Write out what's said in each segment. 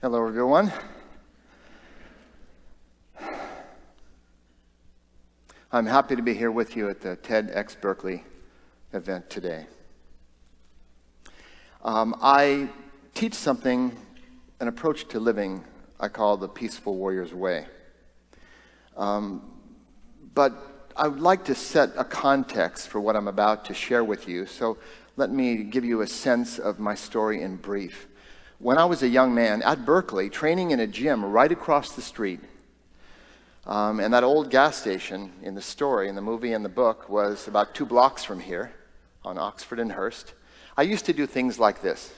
Hello, everyone. I'm happy to be here with you at the TEDx Berkeley event today. I teach something, an approach to living I call the Peaceful Warrior's Way. But I would like to set a context for what I'm about to share with you, so let me give you a sense of my story in brief. When I was a young man at Berkeley, training in a gym right across the street, and that old gas station in the story, in the movie and the book, was about 2 blocks from here on Oxford and Hurst, I used to do things like this.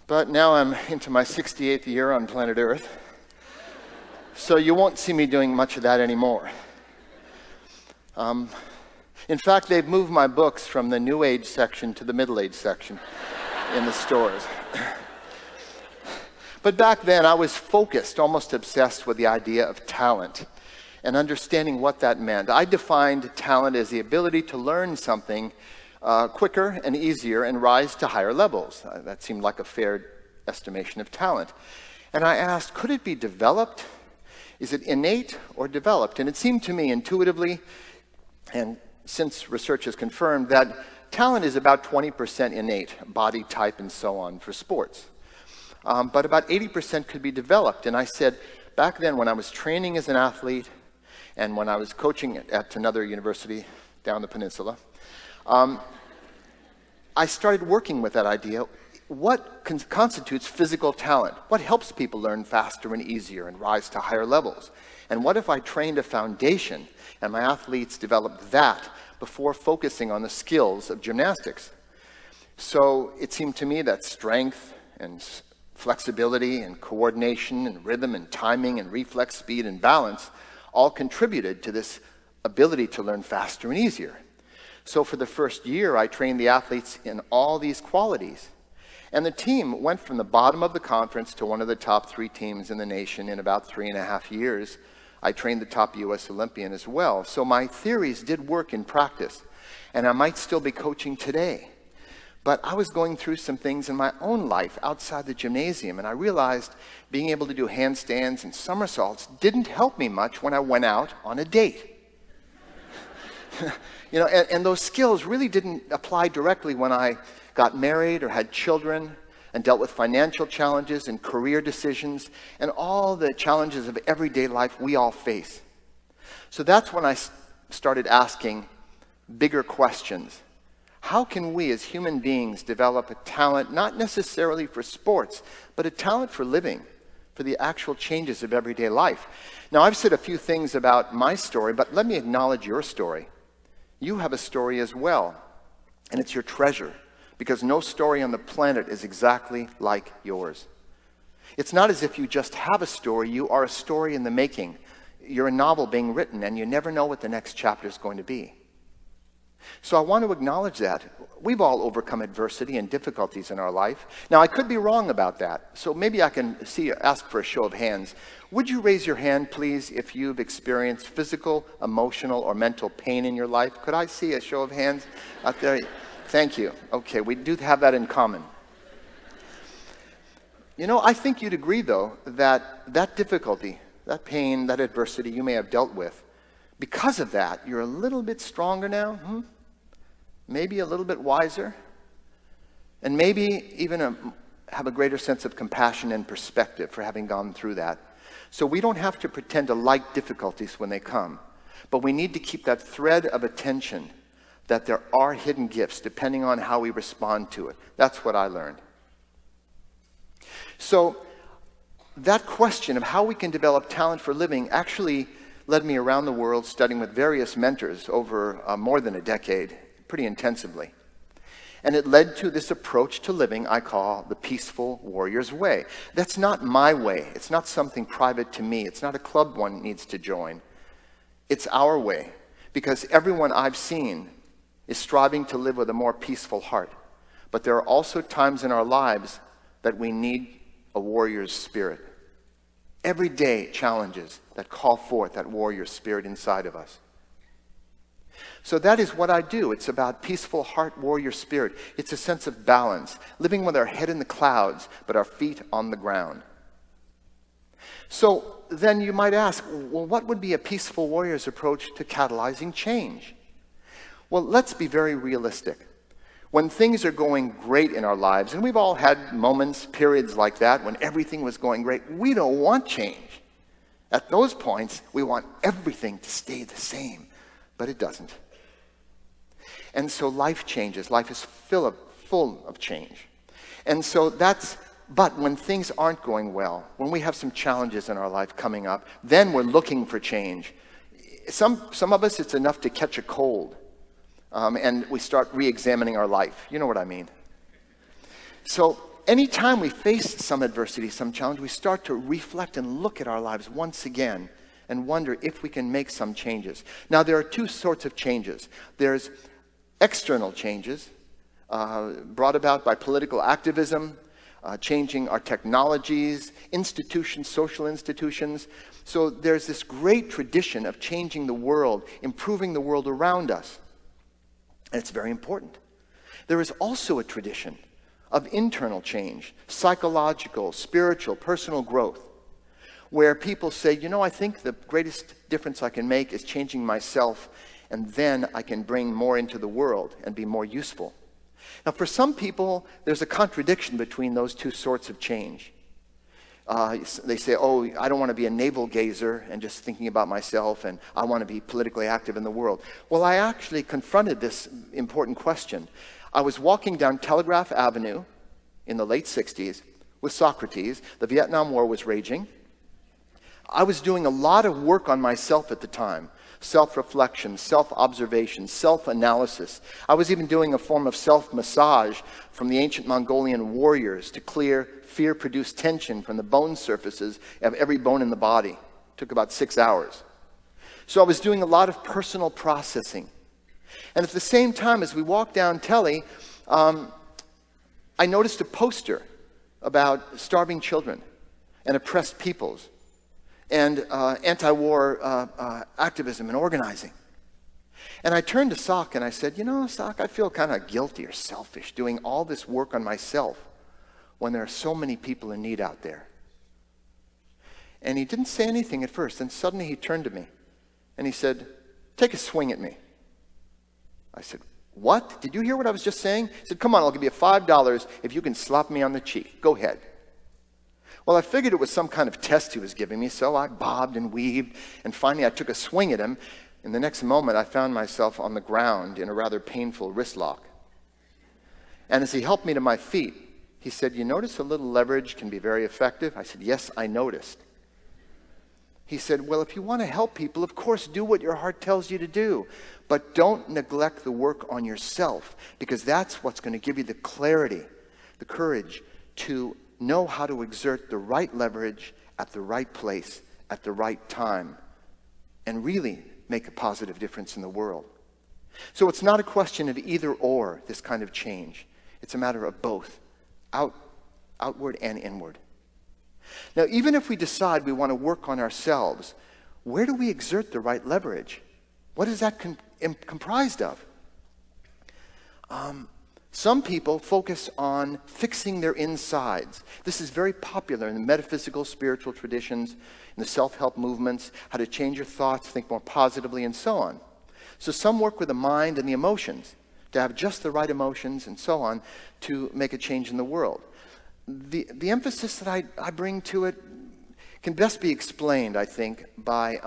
But now I'm into my 68th year on planet Earth, so you won't see me doing much of that anymore. In fact, they've moved my books from the New Age section to the Middle Age section in the stores. But back then, I was focused, almost obsessed with the idea of talent and understanding what that meant. I defined talent as the ability to learn something quicker and easier and rise to higher levels. That seemed like a fair estimation of talent. And I asked, could it be developed? Is it innate or developed? And it seemed to me intuitively, and since research has confirmed, that talent is about 20% innate, body type and so on, for sports. But about 80% could be developed. And I said, back then when I was training as an athlete and when I was coaching at another university down the peninsula, I started working with that idea. What constitutes physical talent? What helps people learn faster and easier and rise to higher levels? And what if I trained a foundation and my athletes developed that before focusing on the skills of gymnastics? So it seemed to me that strength and flexibility and coordination and rhythm and timing and reflex speed and balance all contributed to this ability to learn faster and easier. So for the first year, I trained the athletes in all these qualities. And the team went from the bottom of the conference to one of the top 3 teams in the nation in about 3.5 years. I trained the top U.S. Olympian as well. So my theories did work in practice. And I might still be coaching today. But I was going through some things in my own life outside the gymnasium. And I realized being able to do handstands and somersaults didn't help me much when I went out on a date. And those skills really didn't apply directly when I got married or had children and dealt with financial challenges and career decisions and all the challenges of everyday life we all face. So that's when I started asking bigger questions. How can we as human beings develop a talent, not necessarily for sports, but a talent for living, for the actual changes of everyday life? Now, I've said a few things about my story, but let me acknowledge your story. You have a story as well, and it's your treasure, because no story on the planet is exactly like yours. It's not as if you just have a story, you are a story in the making. You're a novel being written, and you never know what the next chapter is going to be. So I want to acknowledge that. We've all overcome adversity and difficulties in our life. Now, I could be wrong about that, so maybe I can ask for a show of hands. Would you raise your hand, please, if you've experienced physical, emotional, or mental pain in your life? Could I see a show of hands out there? Thank you. Okay, we do have that in common. I think you'd agree, though, that difficulty, that pain, that adversity you may have dealt with, because of that, you're a little bit stronger now, maybe a little bit wiser, and maybe even have a greater sense of compassion and perspective for having gone through that. So we don't have to pretend to like difficulties when they come, but we need to keep that thread of attention that there are hidden gifts depending on how we respond to it. That's what I learned. So that question of how we can develop talent for living actually led me around the world studying with various mentors over more than a decade, pretty intensively. And it led to this approach to living I call the Peaceful Warrior's Way. That's not my way. It's not something private to me. It's not a club one needs to join. It's our way, because everyone I've seen is striving to live with a more peaceful heart. But there are also times in our lives that we need a warrior's spirit. Everyday challenges that call forth that warrior spirit inside of us. So that is what I do. It's about peaceful heart, warrior spirit. It's a sense of balance, living with our head in the clouds, but our feet on the ground. So then you might ask, well, what would be a peaceful warrior's approach to catalyzing change? Well, let's be very realistic. When things are going great in our lives, and we've all had moments, periods like that, when everything was going great, we don't want change. At those points, we want everything to stay the same, but it doesn't. And so life changes. Life is full of change. And so but when things aren't going well, when we have some challenges in our life coming up, then we're looking for change. Some of us, it's enough to catch a cold. And we start re-examining our life. You know what I mean? So anytime we face some adversity, some challenge, we start to reflect and look at our lives once again and wonder if we can make some changes. Now, there are two sorts of changes. There's external changes brought about by political activism, changing our technologies, institutions, social institutions. So there's this great tradition of changing the world, improving the world around us. And it's very important. There is also a tradition of internal change, psychological, spiritual, personal growth, where people say, you know, I think the greatest difference I can make is changing myself, and then I can bring more into the world and be more useful. Now, for some people, there's a contradiction between those two sorts of change. They say, oh, I don't want to be a navel gazer and just thinking about myself, and I want to be politically active in the world. Well, I actually confronted this important question. I was walking down Telegraph Avenue in the late 60s with Socrates. The Vietnam War was raging. I was doing a lot of work on myself at the time. Self-reflection, self-observation, self-analysis. I was even doing a form of self-massage from the ancient Mongolian warriors to clear fear-produced tension from the bone surfaces of every bone in the body. It took about 6 hours. So I was doing a lot of personal processing. And at the same time, as we walked down Telly, I noticed a poster about starving children and oppressed peoples, and anti-war activism and organizing. And I turned to Sock and I said, you know, Sock, I feel kind of guilty or selfish doing all this work on myself when there are so many people in need out there. And he didn't say anything at first, and suddenly he turned to me and he said, take a swing at me. I said, what? Did you hear what I was just saying? He said, come on, I'll give you $5 if you can slap me on the cheek. Go ahead. Well, I figured it was some kind of test he was giving me, so I bobbed and weaved, and finally I took a swing at him. In the next moment, I found myself on the ground in a rather painful wrist lock. And as he helped me to my feet, he said, you notice a little leverage can be very effective? I said, yes, I noticed. He said, well, if you want to help people, of course, do what your heart tells you to do. But don't neglect the work on yourself, because that's what's going to give you the clarity, the courage to know how to exert the right leverage at the right place, at the right time, and really make a positive difference in the world. So it's not a question of either or, this kind of change. It's a matter of both, outward and inward. Now, even if we decide we want to work on ourselves, where do we exert the right leverage? What is that comprised of? Some people focus on fixing their insides. This is very popular in the metaphysical, spiritual traditions, in the self-help movements, how to change your thoughts, think more positively, and so on. So some work with the mind and the emotions, to have just the right emotions and so on, to make a change in the world. The emphasis that I bring to it can best be explained, I think, by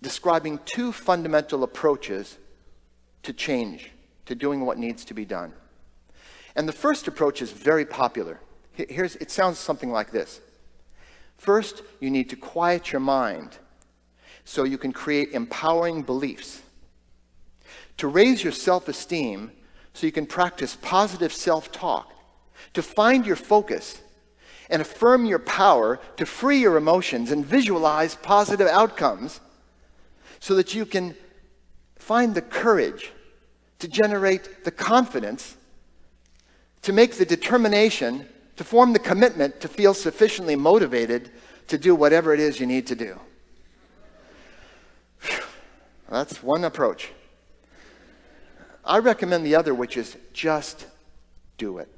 describing two fundamental approaches to change, to doing what needs to be done. And the first approach is very popular. It sounds something like this. First, you need to quiet your mind so you can create empowering beliefs. To raise your self-esteem so you can practice positive self-talk. To find your focus and affirm your power to free your emotions and visualize positive outcomes so that you can find the courage to generate the confidence, to make the determination to to form the commitment to feel sufficiently motivated to do whatever it is you need to do. Whew. That's one approach. I recommend the other, which is just do it.